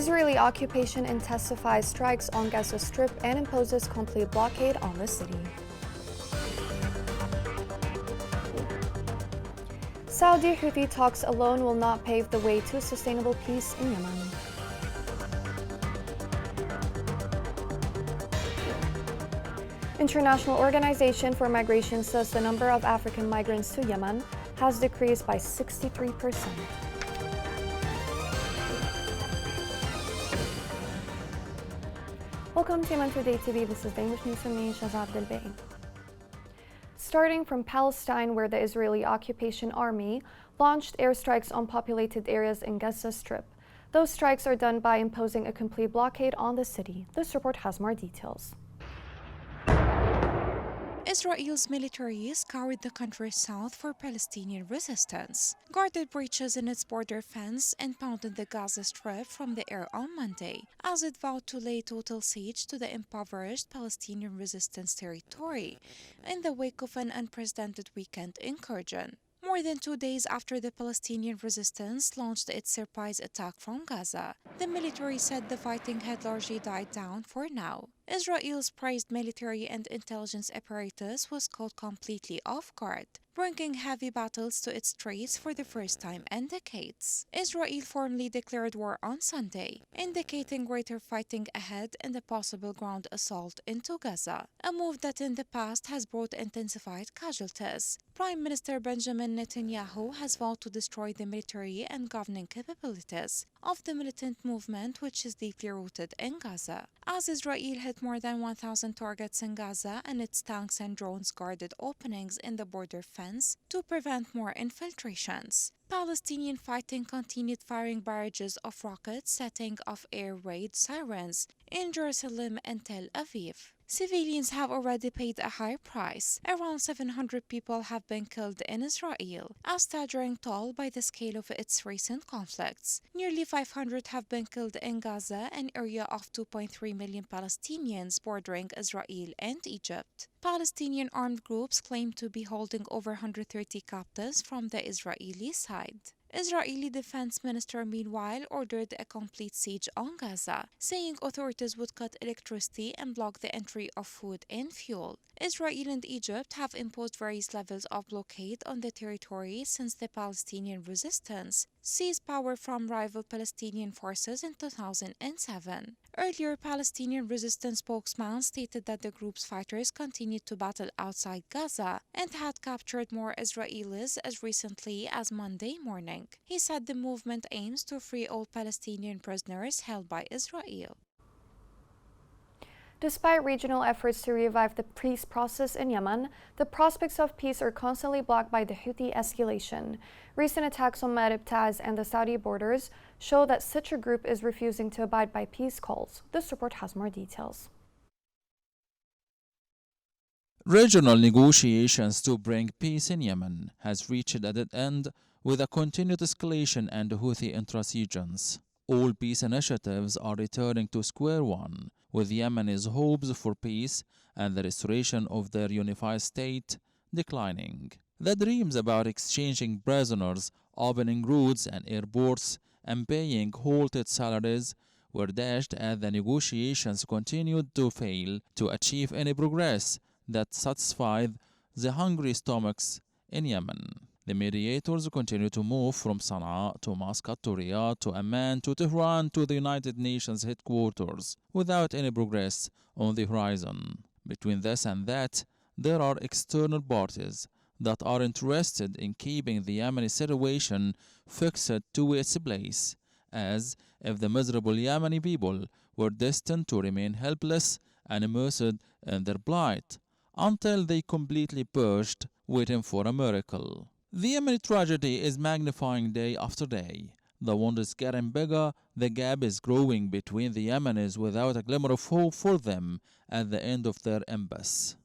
Israeli occupation intensifies strikes on Gaza Strip and imposes complete blockade on the city. Saudi Houthi talks alone will not pave the way to sustainable peace in Yemen. International Organization for Migration says the number of African migrants to Yemen has decreased by 63%. Welcome to Yemen Today TV. This is the English news from me, Shazad Abdelbay. Starting from Palestine, where the Israeli occupation army launched airstrikes on populated areas in Gaza Strip. Those strikes are done by imposing a complete blockade on the city. This report has more details. Israel's military scoured the country's south for Palestinian resistance, guarded breaches in its border fence, and pounded the Gaza Strip from the air on Monday, as it vowed to lay total siege to the impoverished Palestinian resistance territory in the wake of an unprecedented weekend incursion. More than 2 days after the Palestinian resistance launched its surprise attack from Gaza, the military said the fighting had largely died down for now. Israel's prized military and intelligence apparatus was caught completely off guard, bringing heavy battles to its streets for the first time in decades. Israel formally declared war on Sunday, indicating greater fighting ahead and a possible ground assault into Gaza, a move that in the past has brought intensified casualties. Prime Minister Benjamin Netanyahu has vowed to destroy the military and governing capabilities of the militant movement, which is deeply rooted in Gaza. As Israel hit more than 1,000 targets in Gaza and its tanks and drones guarded openings in the border fence to prevent more infiltrations, Palestinian fighting continued, firing barrages of rockets, setting off air raid sirens in Jerusalem and Tel Aviv. Civilians have already paid a high price. Around 700 people have been killed in Israel, a staggering toll by the scale of its recent conflicts. Nearly 500 have been killed in Gaza, an area of 2.3 million Palestinians bordering Israel and Egypt. Palestinian armed groups claim to be holding over 130 captives from the Israeli side. Israeli Defense Minister, meanwhile, ordered a complete siege on Gaza, saying authorities would cut electricity and block the entry of food and fuel. Israel and Egypt have imposed various levels of blockade on the territory since the Palestinian resistance seized power from rival Palestinian forces in 2007. Earlier, Palestinian resistance spokesman stated that the group's fighters continued to battle outside Gaza and had captured more Israelis as recently as Monday morning. He said the movement aims to free all Palestinian prisoners held by Israel. Despite regional efforts to revive the peace process in Yemen, the prospects of peace are constantly blocked by the Houthi escalation. Recent attacks on Marib Taz and the Saudi borders show that such a group is refusing to abide by peace calls. This report has more details. Regional negotiations to bring peace in Yemen has reached a dead end with a continued escalation and Houthi intransigence. All peace initiatives are returning to square one, with Yemenis' hopes for peace and the restoration of their unified state declining. The dreams about exchanging prisoners, opening roads and airports, and paying halted salaries were dashed as the negotiations continued to fail to achieve any progress that satisfied the hungry stomachs in Yemen. The mediators continue to move from Sana'a to Muscat to Riyadh to Amman to Tehran to the United Nations headquarters without any progress on the horizon. Between this and that, there are external parties that are interested in keeping the Yemeni situation fixed to its place, as if the miserable Yemeni people were destined to remain helpless and immersed in their plight until they completely perished, waiting for a miracle. The Yemeni tragedy is magnifying day after day. The wound is getting bigger, the gap is growing between the Yemenis without a glimmer of hope for them at the end of their impasse.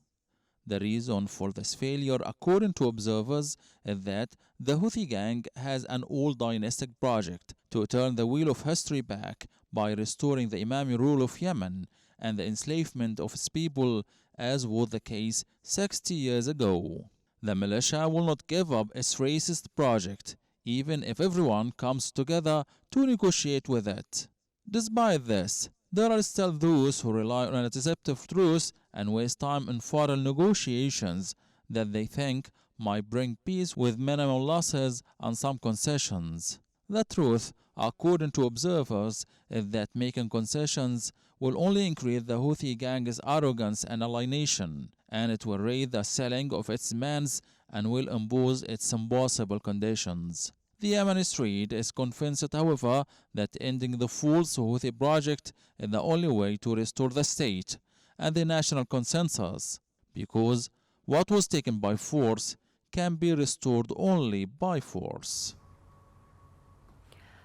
The reason for this failure, according to observers, is that the Houthi gang has an old dynastic project to turn the wheel of history back by restoring the Imami rule of Yemen and the enslavement of its people, as was the case 60 years ago. The militia will not give up its racist project, even if everyone comes together to negotiate with it. Despite this, there are still those who rely on a deceptive truce and waste time in foreign negotiations that they think might bring peace with minimal losses and some concessions. The truth, according to observers, is that making concessions will only increase the Houthi gang's arrogance and alienation, and it will raise the ceiling of its demands and will impose its impossible conditions. The Yemeni Street is convinced, however, that ending the false Houthi project is the only way to restore the state and the national consensus, because what was taken by force can be restored only by force.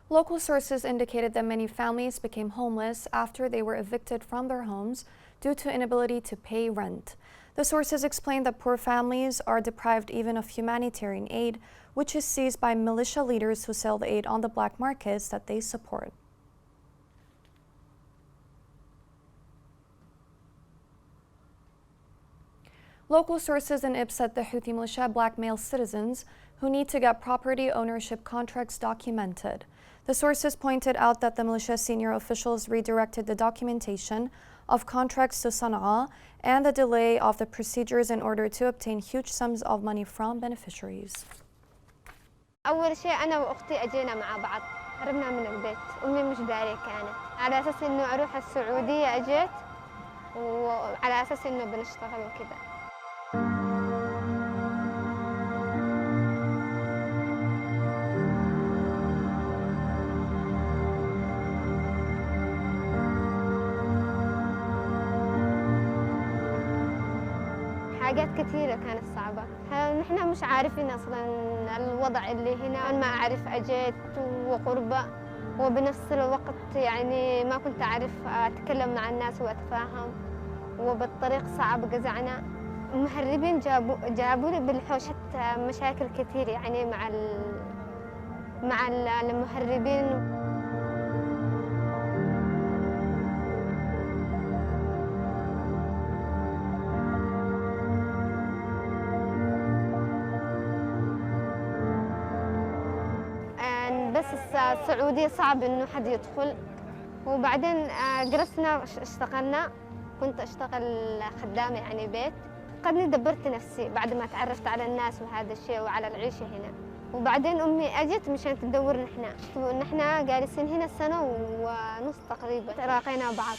Local sources indicated that many families became homeless after they were evicted from their homes due to inability to pay rent. The sources explained that poor families are deprived even of humanitarian aid, which is seized by militia leaders who sell the aid on the black markets that they support. Local sources in Ib said the Houthi militia blackmail citizens who need to get property ownership contracts documented. The sources pointed out that the militia senior officials redirected the documentation of contracts to Sana'a and the delay of the procedures in order to obtain huge sums of money from beneficiaries. أول شيء أنا وأختي أجينا مع بعض هربنا من البيت أمي مش داري كانت على أساس إنه أروح السعودية أجيت وعلى أساس إنه بنشتغل وكذا. حاجات كثيرة كانت صعبة، نحن مش عارفين أصلاً الوضع اللي هنا، أنا ما أعرف أجيت وغربة وبنفس الوقت يعني ما كنت أعرف أتكلم مع الناس وأتفاهم وبالطريق صعب قزعنا. المهربين جابوا لي بالحوشة مشاكل كثير يعني مع المهربين. بس السعودية صعب إنه حد يدخل وبعدين جلسنا اشتغلنا كنت أشتغل خدامة يعني بيت قدني دبرت نفسي بعد ما تعرفت على الناس وهذا الشيء وعلى العيشة هنا وبعدين أمي أجت مشان تدور نحنا جالسين هنا سنة ونص تقريبا تلاقينا بعض.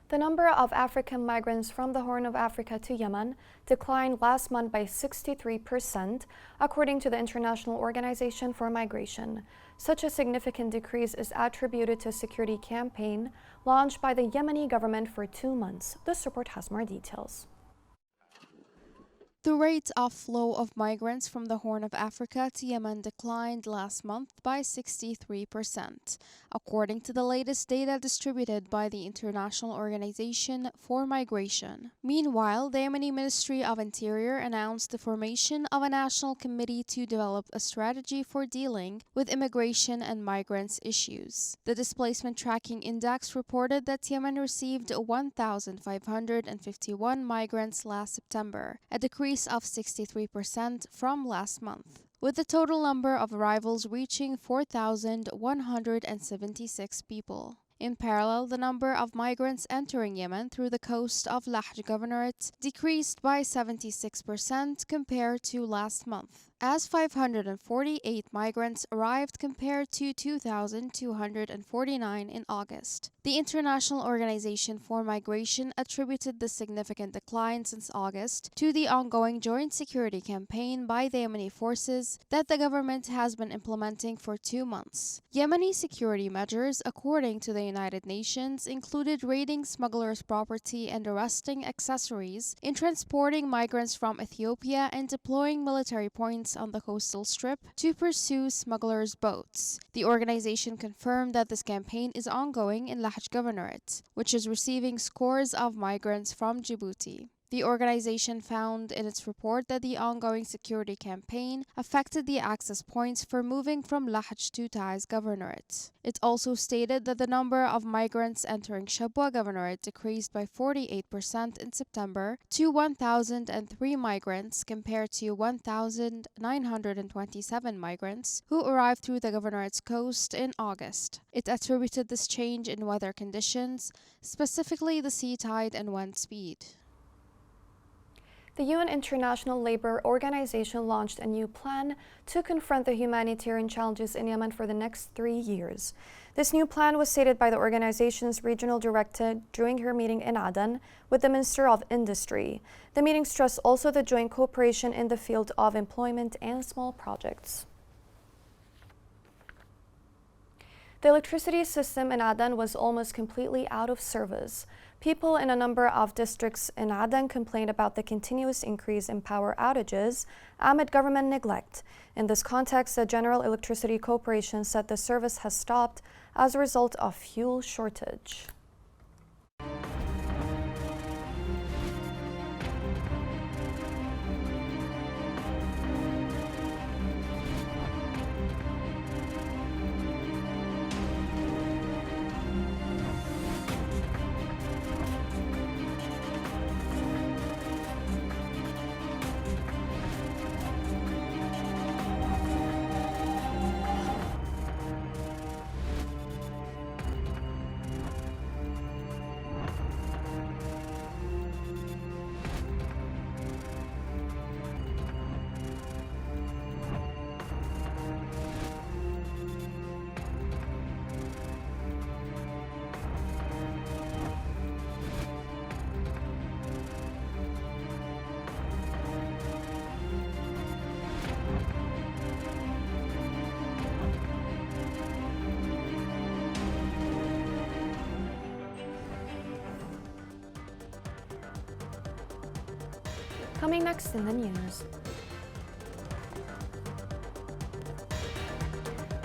The number of African migrants from the Horn of Africa to Yemen declined last month by 63%, according to the International Organization for Migration. Such a significant decrease is attributed to a security campaign launched by the Yemeni government for 2 months. This report has more details. The rate of flow of migrants from the Horn of Africa to Yemen declined last month by 63%, according to the latest data distributed by the International Organization for Migration. Meanwhile, the Yemeni Ministry of Interior announced the formation of a national committee to develop a strategy for dealing with immigration and migrants issues. The Displacement Tracking Index reported that Yemen received 1,551 migrants last September, a decrease of 63% from last month, with the total number of arrivals reaching 4,176 people. In parallel, the number of migrants entering Yemen through the coast of Lahj Governorate decreased by 76% compared to last month, as 548 migrants arrived compared to 2,249 in August. The International Organization for Migration attributed the significant decline since August to the ongoing joint security campaign by the Yemeni forces that the government has been implementing for 2 months. Yemeni security measures, according to the United Nations, included raiding smugglers' property and arresting accessories in transporting migrants from Ethiopia and deploying military points on the coastal strip to pursue smugglers' boats. The organization confirmed that this campaign is ongoing in Lahj Governorate, which is receiving scores of migrants from Djibouti. The organization found in its report that the ongoing security campaign affected the access points for moving from Lahj to Taiz Governorate. It also stated that the number of migrants entering Shabwa Governorate decreased by 48% in September to 1,003 migrants compared to 1,927 migrants who arrived through the governorate's coast in August. It attributed this change in weather conditions, specifically the sea tide and wind speed. The UN International Labour Organization launched a new plan to confront the humanitarian challenges in Yemen for the next 3 years. This new plan was stated by the organization's regional director during her meeting in Aden with the Minister of Industry. The meeting stressed also the joint cooperation in the field of employment and small projects. The electricity system in Aden was almost completely out of service. People in a number of districts in Aden complained about the continuous increase in power outages amid government neglect. In this context, the General Electricity Corporation said the service has stopped as a result of fuel shortage. Coming next in the news.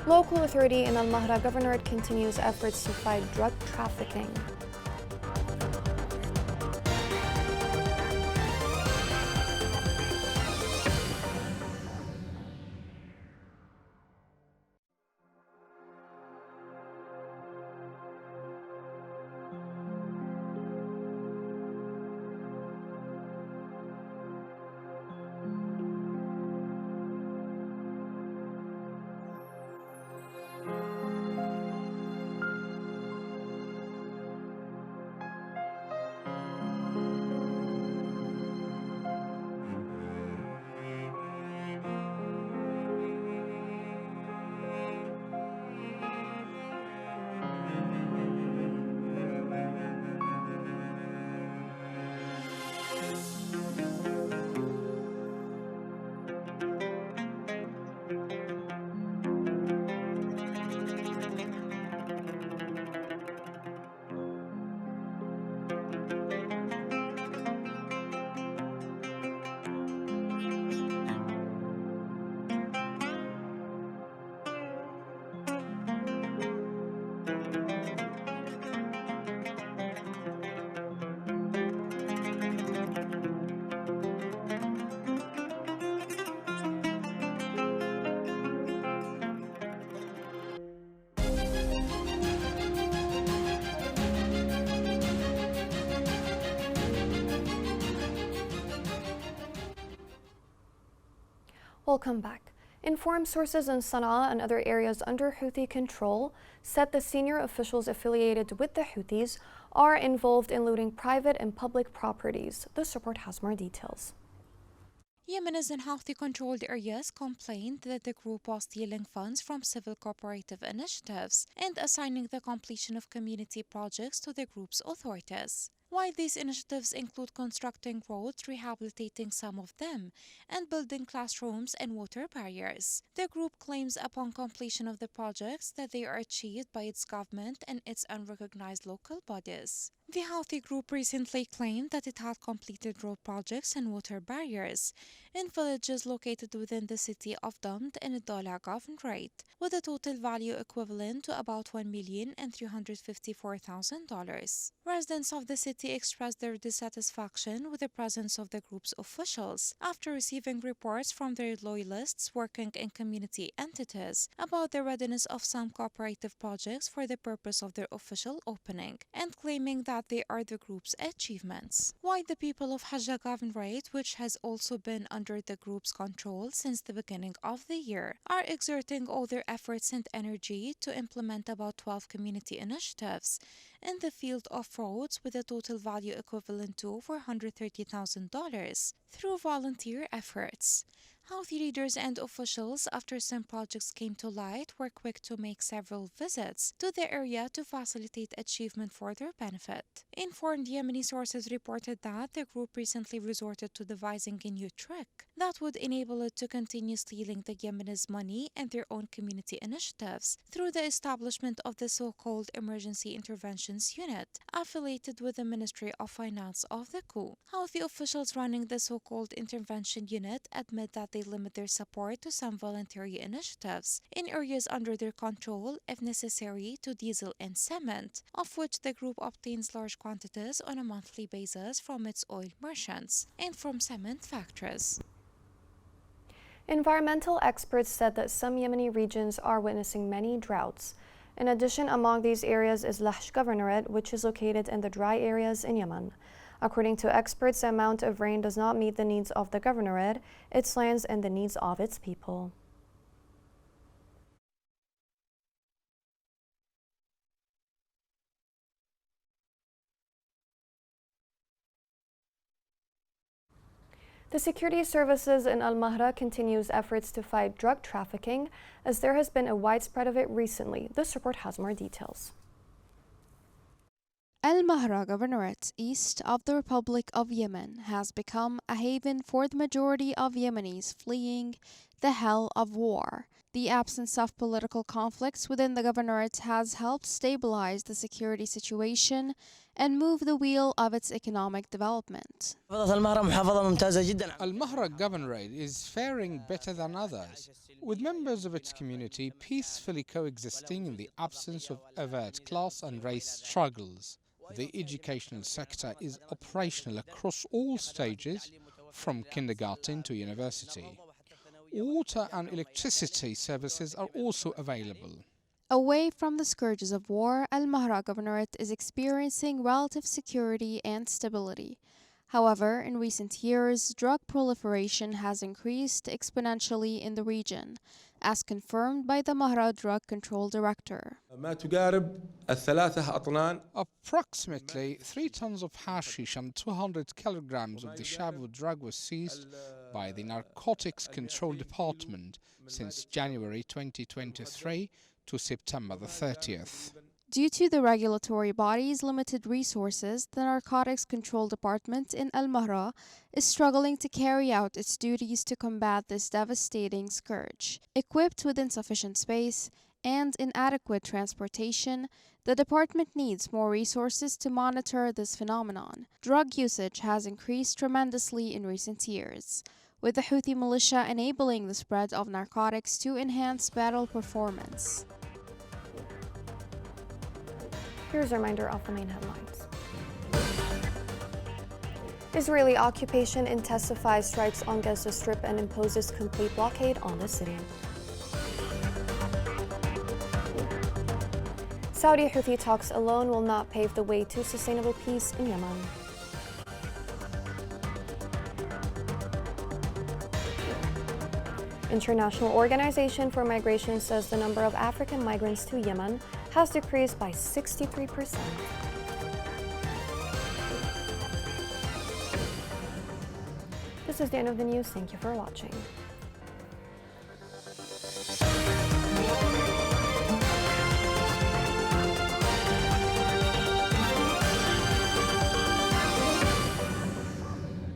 Local authority in Al-Mahra Governorate continues efforts to fight drug trafficking. Welcome back. Informed sources in Sana'a and other areas under Houthi control said the senior officials affiliated with the Houthis are involved in looting private and public properties. This report has more details. Yemenis in Houthi-controlled areas complained that the group was stealing funds from civil cooperative initiatives and assigning the completion of community projects to the group's authorities. While these initiatives include constructing roads, rehabilitating some of them, and building classrooms and water barriers, the group claims upon completion of the projects that they are achieved by its government and its unrecognized local bodies. The Houthi group recently claimed that it had completed road projects and water barriers in villages located within the city of Damt in the Dola Governorate, with a total value equivalent to about $1,354,000. Residents of the city community expressed their dissatisfaction with the presence of the group's officials after receiving reports from their loyalists working in community entities about the readiness of some cooperative projects for the purpose of their official opening, and claiming that they are the group's achievements. While the people of Hajj Governorate, which has also been under the group's control since the beginning of the year, are exerting all their efforts and energy to implement about 12 community initiatives in the field of roads with a total value equivalent to $430,000 through volunteer efforts. Health leaders and officials, after some projects came to light, were quick to make several visits to the area to facilitate achievement for their benefit. Informed Yemeni sources reported that the group recently resorted to devising a new trick that would enable it to continue stealing the Yemenis' money and their own community initiatives through the establishment of the so-called Emergency Interventions Unit, affiliated with the Ministry of Finance of the coup. Healthy officials running the so-called Intervention Unit admit that they limit their support to some voluntary initiatives in areas under their control, if necessary, to diesel and cement, of which the group obtains large quantities on a monthly basis from its oil merchants and from cement factories. Environmental experts said that some Yemeni regions are witnessing many droughts. In addition, among these areas is Lahj Governorate, which is located in the dry areas in Yemen. According to experts, the amount of rain does not meet the needs of the governorate, its lands, and the needs of its people. The security services in Al-Mahra continues efforts to fight drug trafficking, as there has been a widespread of it recently. This report has more details. Al-Mahra Governorate, east of the Republic of Yemen, has become a haven for the majority of Yemenis fleeing the hell of war. The absence of political conflicts within the governorate has helped stabilize the security situation and move the wheel of its economic development. Al-Mahra Governorate is faring better than others, with members of its community peacefully coexisting in the absence of overt class and race struggles. The educational sector is operational across all stages, from kindergarten to university. Water and electricity services are also available. Away from the scourges of war, Al-Mahra Governorate is experiencing relative security and stability. However, in recent years, drug proliferation has increased exponentially in the region, as confirmed by the Mahra Drug Control Director. Approximately 3 tons of hashish and 200 kilograms of the shabu drug was seized by the Narcotics Control Department since January 2023 to September the 30th. Due to the regulatory body's limited resources, the Narcotics Control Department in Al-Mahra is struggling to carry out its duties to combat this devastating scourge. Equipped with insufficient space and inadequate transportation, the department needs more resources to monitor this phenomenon. Drug usage has increased tremendously in recent years, with the Houthi militia enabling the spread of narcotics to enhance battle performance. Here's a reminder of the main headlines. Israeli occupation intensifies strikes on Gaza Strip and imposes complete blockade on the city. Saudi Houthi talks alone will not pave the way to sustainable peace in Yemen. International Organization for Migration says the number of African migrants to Yemen has decreased by 63%. This is the end of the news. Thank you for watching.